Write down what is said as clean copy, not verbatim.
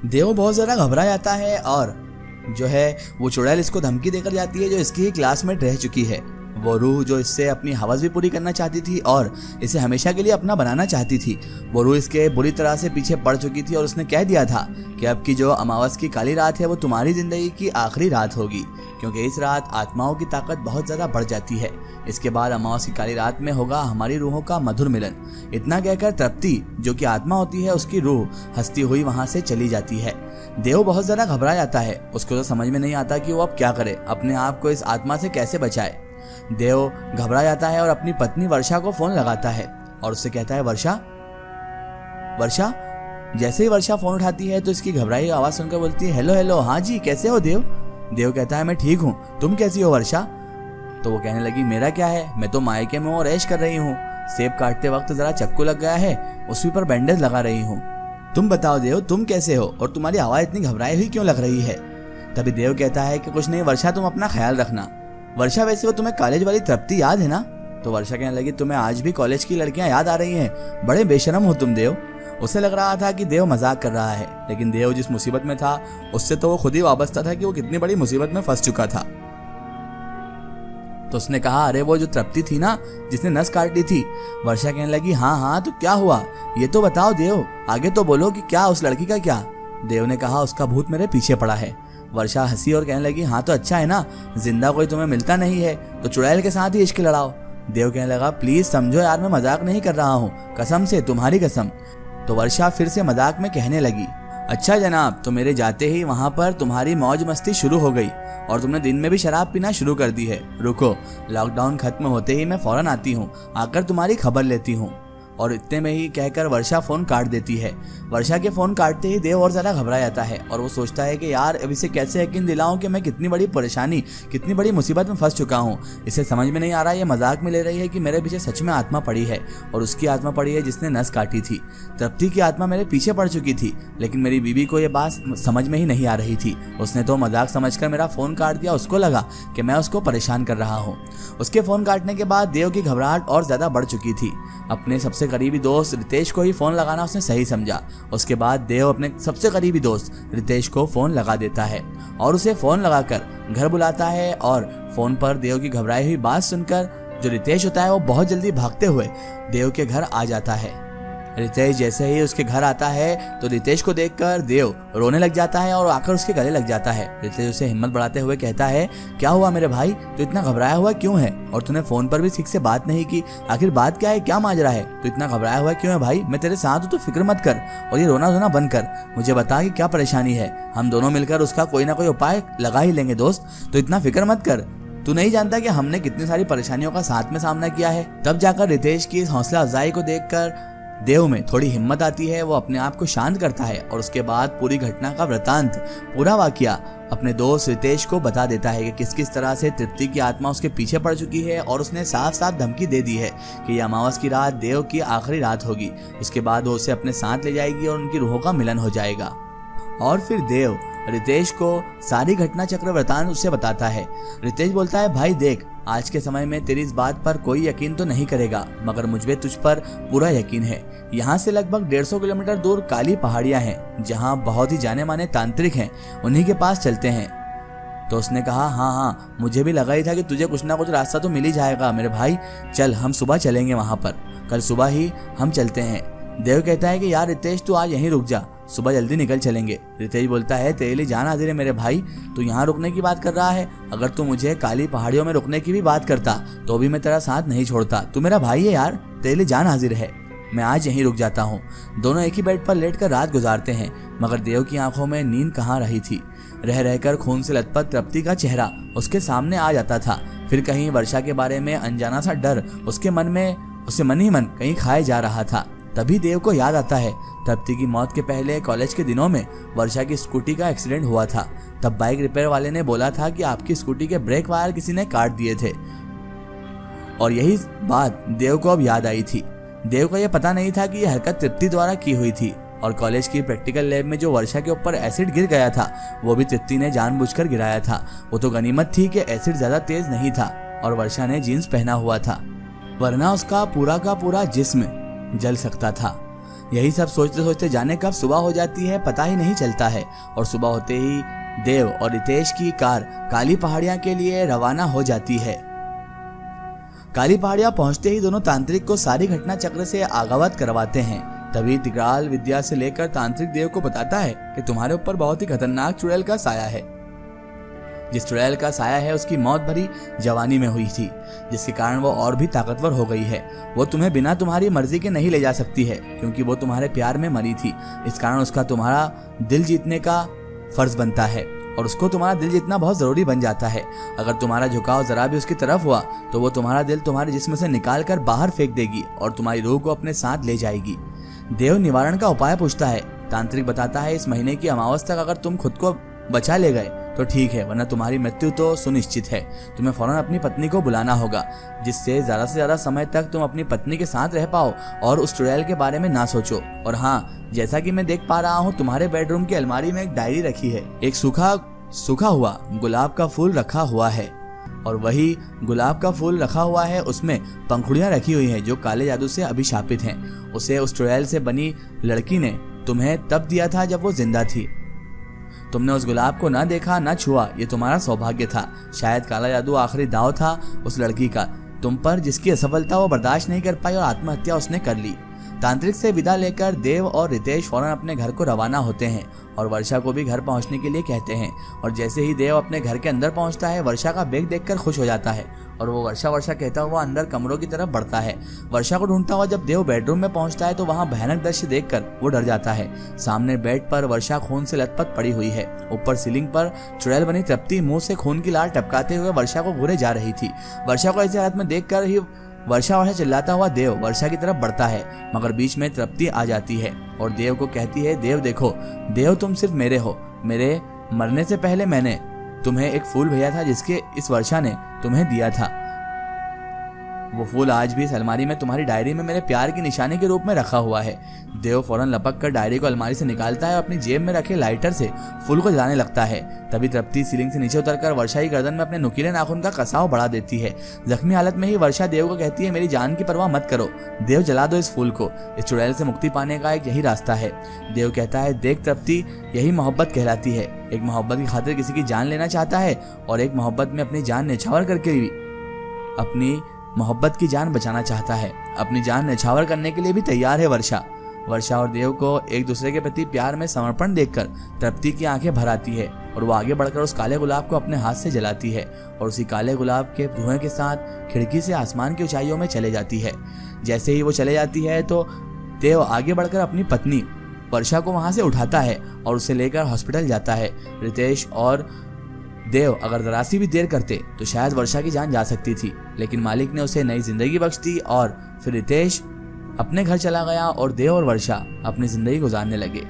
देव बहुत ज़्यादा घबरा जाता है और जो है वो चुड़ैल इसको धमकी देकर जाती है जो इसकी ही क्लासमेट रह चुकी है। वो रूह जो इससे अपनी हवस भी पूरी करना चाहती थी और इसे हमेशा के लिए अपना बनाना चाहती थी, वो रूह इसके बुरी तरह से पीछे पड़ चुकी थी और उसने कह दिया था कि अब की जो अमावस की काली रात है वो तुम्हारी जिंदगी की आखिरी रात होगी, क्योंकि इस रात आत्माओं की ताकत बहुत ज़्यादा बढ़ जाती है। इसके बाद अमावस की काली रात में होगा हमारी रूहों का मधुर मिलन। इतना कहकर तृप्ति जो कि आत्मा होती है उसकी रूह हंसती हुई वहां से चली जाती है। देव बहुत ज़्यादा घबरा जाता है, उसको तो समझ में नहीं आता कि वो अब क्या करे, अपने आप को इस आत्मा से कैसे बचाए। देव घबरा जाता है और अपनी पत्नी वर्षा को फोन लगाता है और उससे कहता है वर्षा। वर्षा जैसे ही वर्षा फोन उठाती है तो इसकी घबराई आवाज सुनकर बोलती है हेलो हेलो, हाँ जी कैसे हो देव। देव कहता है मैं ठीक हूँ, तुम कैसी हो वर्षा। तो वो कहने लगी मेरा क्या है, मैं तो मायके में और ऐश कर रही हूँ, सेब काटते वक्त जरा चक्कू लग गया है, उसी पर बैंडेज लगा रही हूँ। तुम बताओ देव तुम कैसे हो और तुम्हारी आवाज इतनी घबराई हुई क्यों लग रही है। तभी देव कहता है कि कुछ नहीं वर्षा, तुम अपना ख्याल रखना। वर्षा वैसे वो तुम्हें कॉलेज वाली तृप्ति याद है ना। तो वर्षा कहने लगी तुम्हें आज भी कॉलेज की लड़कियां याद आ रही हैं, बड़े बेशरम हो तुम देव। उसे लग रहा था कि देव मजाक कर रहा है, लेकिन देव जिस मुसीबत में था उससे तो वो खुद ही वाबस्ता था कि वो कितनी बड़ी मुसीबत में फंस चुका था। तो उसने कहा अरे वो जो तृप्ति थी ना जिसने नस काट ली थी। वर्षा कहने लगी हाँ हाँ तो क्या हुआ ये तो बताओ देव, आगे तो बोलो कि क्या उस लड़की का क्या। देव ने कहा उसका भूत मेरे पीछे पड़ा है। वर्षा हंसी और कहने लगी हाँ तो अच्छा है ना, जिंदा कोई तुम्हें मिलता नहीं है तो चुड़ैल के साथ ही इश्क लड़ाओ। देव कहने लगा प्लीज समझो यार, मैं मजाक नहीं कर रहा हूँ, कसम से तुम्हारी कसम। तो वर्षा फिर से मजाक में कहने लगी अच्छा जनाब, तो मेरे जाते ही वहां पर तुम्हारी मौज मस्ती शुरू हो गई और तुमने दिन में भी शराब पीना शुरू कर दी है। रुको, लॉकडाउन खत्म होते ही मैं फौरन आती हूँ, आकर तुम्हारी खबर लेती हूँ। और इतने में ही कहकर वर्षा फोन काट देती है। वर्षा के फोन काटते ही देव और ज्यादा घबरा जाता है और वो सोचता है कि यार अब इसे कैसे यकीन दिलाऊं कि मैं कितनी बड़ी परेशानी, कितनी बड़ी मुसीबत में फंस चुका हूँ। इसे समझ में नहीं आ रहा, ये मजाक में ले रही है कि मेरे पीछे सच में आत्मा पड़ी है और उसकी आत्मा पड़ी है जिसने नस काटी थी। तृप्ति की आत्मा मेरे पीछे पड़ चुकी थी, लेकिन मेरी बीवी को ये बात समझ में ही नहीं आ रही थी। उसने तो मजाक समझकर मेरा फोन काट दिया, उसको लगा कि मैं उसको परेशान कर रहा हूँ। उसके फोन काटने के बाद देव की घबराहट और ज्यादा बढ़ चुकी थी। अपने सबसे करीबी दोस्त रितेश को ही फोन लगाना उसने सही समझा। उसके बाद देव अपने सबसे करीबी दोस्त रितेश को फोन लगा देता है और उसे फोन लगाकर घर बुलाता है और फोन पर देव की घबराई हुई बात सुनकर जो रितेश होता है वो बहुत जल्दी भागते हुए देव के घर आ जाता है। रितेश जैसे ही उसके घर आता है तो रितेश को देखकर देव रोने लग जाता है और आकर उसके गले लग जाता है। रितेश उसे हिम्मत बढ़ाते हुए कहता है क्या हुआ मेरे भाई, तू इतना घबराया हुआ क्यों है और तूने फोन पर भी ठीक से बात नहीं की, आखिर बात क्या है, क्या माजरा है, तू इतना घबराया हुआ क्यों है भाई, मैं तेरे साथ हूँ तो फिक्र मत कर और ये रोना धोना बंद कर, मुझे बता कि क्या परेशानी है, हम दोनों मिलकर उसका कोई ना कोई उपाय लगा ही लेंगे दोस्त, तो इतना फिक्र मत कर। तू नहीं जानता कि हमने कितनी सारी परेशानियों का साथ में सामना किया है। तब जाकर रितेश की इस हौसला अफजाई को देखकर देव में थोड़ी हिम्मत आती है। वो अपने आप को शांत करता है और उसके बाद पूरी घटना का वृतांत, पूरा वाकया अपने दोस्त रितेश को बता देता है कि किस किस तरह से तृप्ति की आत्मा उसके पीछे पड़ चुकी है और उसने साफ साफ धमकी दे दी है कि ये अमावस की रात देव की आखिरी रात होगी। उसके बाद वो उसे अपने साथ ले जाएगी और उनकी रूहों का मिलन हो जाएगा। और फिर देव रितेश को सारी घटना चक्र वृतांत उससे बताता है। रितेश बोलता है भाई देख, आज के समय में तेरी इस बात पर कोई यकीन तो नहीं करेगा, मगर मुझे तुझ पर पूरा यकीन है। यहाँ से लगभग 150 किलोमीटर दूर काली पहाड़ियाँ हैं जहाँ बहुत ही जाने माने तांत्रिक हैं, उन्हीं के पास चलते हैं। तो उसने कहा हाँ हाँ, मुझे भी लगा ही था कि तुझे कुछ ना कुछ रास्ता तो मिल ही जाएगा मेरे भाई, चल हम सुबह चलेंगे वहाँ पर, कल सुबह ही हम चलते हैं। देव कहता है कि यार रितेश तू आज यहीं रुक जा, सुबह जल्दी निकल चलेंगे। रितेश बोलता है तेरे लिए जान हाजिर है मेरे भाई, तू यहाँ रुकने की बात कर रहा है, अगर तू मुझे काली पहाड़ियों में रुकने की भी बात करता तो भी मैं तेरा साथ नहीं छोड़ता, तू मेरा भाई है यार, तेरे लिए जान हाजिर है, मैं आज यहीं रुक जाता हूँ। दोनों एक ही बेड पर लेटकर रात गुजारते हैं, मगर देव की आंखों में नींद कहाँ रही थी। रह रहकर खून से लथपथ तृप्ति का चेहरा उसके सामने आ जाता था। फिर कहीं वर्षा के बारे में अनजाना सा डर उसके मन में, उसे मन ही मन कहीं खाए जा रहा था। तभी देव को याद आता है तृप्ति की मौत के पहले कॉलेज के दिनों में वर्षा की स्कूटी का एक्सीडेंट हुआ था। तब बाइक रिपेयर वाले ने बोला था कि आपकी स्कूटी के ब्रेक वायर किसी ने काट दिए थे, और यही बात देव को अब याद आई थी। देव को यह पता नहीं था कि यह हरकत तृप्ति द्वारा की हुई थी, और कॉलेज की प्रैक्टिकल लैब में जो वर्षा के ऊपर एसिड गिर गया था वो भी तृप्ति ने जानबूझकर गिराया था। वो तो गनीमत थी कि एसिड ज्यादा तेज नहीं था और वर्षा ने जीन्स पहना हुआ था, वरना उसका पूरा का पूरा जिस्म जल सकता था। यही सब सोचते सोचते जाने कब सुबह हो जाती है पता ही नहीं चलता है, और सुबह होते ही देव और रितेश की कार काली पहाड़ियां के लिए रवाना हो जाती है। काली पहाड़ियां पहुंचते ही दोनों तांत्रिक को सारी घटना चक्र से अवगत करवाते हैं। तभी तिग्राल विद्या से लेकर तांत्रिक देव को बताता है कि तुम्हारे ऊपर बहुत ही खतरनाक चुड़ैल का साया है। जिस चुड़ैल का साया है उसकी मौत भरी जवानी में हुई थी, जिसके कारण वो और भी ताकतवर हो गई है। वो तुम्हें बिना तुम्हारी मर्जी के नहीं ले जा सकती है, क्योंकि वो तुम्हारे प्यार में मरी थी। इस कारण उसका तुम्हारा दिल जीतने का फर्ज बनता है, और उसको तुम्हारा दिल जीतना बहुत जरूरी बन जाता है। अगर तुम्हारा झुकाव जरा भी उसकी तरफ हुआ तो वो तुम्हारा दिल तुम्हारे जिस्म से निकाल कर बाहर फेंक देगी और तुम्हारी रूह को अपने साथ ले जाएगी। देव निवारण का उपाय पूछता है। तांत्रिक बताता है, इस महीने की अमावस तक अगर तुम खुद को बचा ले गए तो ठीक है, वरना तुम्हारी मृत्यु तो सुनिश्चित है। तुम्हें फौरन अपनी पत्नी को बुलाना होगा, जिससे ज्यादा से ज्यादा समय तक तुम अपनी पत्नी के साथ रह पाओ और उस चुड़ैल के बारे में ना सोचो। और हाँ, जैसा कि मैं देख पा रहा हूँ तुम्हारे बेडरूम की अलमारी में एक डायरी रखी है, एक सूखा हुआ गुलाब का फूल रखा हुआ है, और वही गुलाब का फूल रखा हुआ है उसमें पंखुड़ियां रखी हुई हैं जो काले जादू से अभिशापित हैं। उसे उस चुड़ैल से बनी लड़की ने तुम्हें तब दिया था जब वो जिंदा थी। तुमने उस गुलाब को ना देखा ना छुआ, ये तुम्हारा सौभाग्य था। शायद काला जादू आखिरी दाव था उस लड़की का तुम पर, जिसकी असफलता वो बर्दाश्त नहीं कर पाई और आत्महत्या उसने कर ली। तांत्रिक से विदा लेकर देव और रितेश फौरन अपने घर को रवाना होते हैं और वर्षा को भी घर पहुंचने के लिए कहते हैं। और जैसे ही देव अपने घर के अंदर पहुंचता है, वर्षा का बैग देखकर खुश हो जाता है और वो वर्षा कहता हुआ अंदर कमरों की तरफ बढ़ता है। वर्षा को ढूंढता हुआ जब देव बेडरूम में पहुंचता है तो वहां भयानक दृश्य देखकर वो डर जाता है। सामने बेड पर वर्षा खून से लथपथ पड़ी हुई है। ऊपर सीलिंग पर चुड़ैल बनी तृप्ति मुंह से खून की लार टपकाते हुए वर्षा को घूरे जा रही थी। वर्षा को ऐसी हालत में देखकर ही वर्षा चिल्लाता हुआ देव वर्षा की तरफ बढ़ता है, मगर बीच में तृप्ति आ जाती है और देव को कहती है, देव देखो, देव तुम सिर्फ मेरे हो। मेरे मरने से पहले मैंने तुम्हें एक फूल भेजा था जिसके इस वर्षा ने तुम्हें दिया था। वो फूल आज भी इस अलमारी में तुम्हारी डायरी में मेरे प्यार की निशानी के रूप में रखा हुआ है। देव फौरन लपक कर डायरी को अलमारी से निकालता है और अपनी जेब में रखे लाइटर से फूल को जलाने लगता है। तभी तृप्ति सीलिंग से नीचे उतरकर वर्षा की गर्दन में अपने नुकीले नाखून का कसाव बढ़ा देती है। जख्मी हालत में ही वर्षा देव को कहती है, मेरी जान की परवाह मत करो, देव जला दो इस फूल को। इस चुड़ैल से मुक्ति पाने का एक यही रास्ता है। देव कहता है, देख तृप्ति, यही मोहब्बत कहलाती है। एक मोहब्बत की खातिर किसी की जान लेना चाहता है और एक मोहब्बत में अपनी जान न्यौछावर करके भी अपनी मोहब्बत की जान बचाना चाहता है। अपनी जान न्यौछावर करने के लिए भी तैयार है वर्षा और देव को एक दूसरे के प्रति प्यार में समर्पण देखकर तृप्ति की आंखें भर आती है और वो आगे बढ़कर उस काले गुलाब को अपने हाथ से जलाती है और उसी काले गुलाब के धुएं के साथ खिड़की से आसमान की ऊंचाइयों में चले जाती है। जैसे ही वो चले जाती है तो देव आगे बढ़कर अपनी पत्नी वर्षा को वहां से उठाता है और उसे लेकर हॉस्पिटल जाता है। रितेश और देव अगर जरा सी भी देर करते तो शायद वर्षा की जान जा सकती थी, लेकिन मालिक ने उसे नई जिंदगी बख्श दी और फिर रितेश अपने घर चला गया और देव और वर्षा अपनी जिंदगी गुजारने लगे।